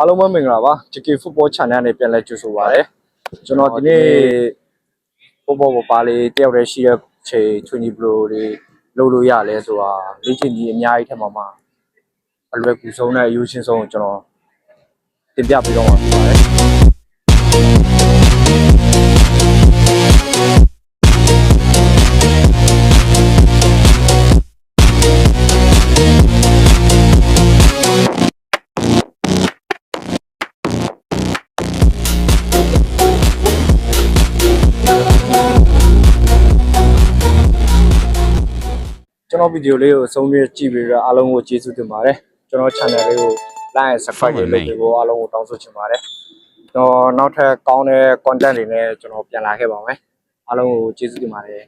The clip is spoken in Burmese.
အားလုံးပဲမင်္ဂလာပါ JK Football Channel နဲ့ပြန်လည်ကြိုဆိုပါရစေကျွန်တော်ဒီနေ့ football ကိုပါလေတယောက်တည်းရှိတဲ့ချိန်20 Pro တွေလုပ်လို့ရလဲဆိုတာလေ့ကျင့်ကြီးအများကြီးထက်မှာအလွယ်ကူဆုံးနဲ့အယူရှင်းဆုံးကိုကျွန်တော်တင်ပြပေးတော့မှာဖြစ်ပါတယ်ကျွန်တော်ဗီဒီယိုလေးကိုအဆုံးဖြတ်ကြည့်ပြီးတော့အားလုံးကိုကျေးဇူးတင်ပါတယ်ကျွန်တော် channel လေးကို like and subscribe လုပ်ပေးဖို့အားလုံးကိုတောင်းဆိုချင်ပါတယ်ကျွန်တော်နောက်ထပ်ကောင်းတဲ့ content တွေနဲ့ကျွန်တော်ပြန်လာခဲ့ပါမယ်အားလုံးကိုကျေးဇူးတင်ပါတယ်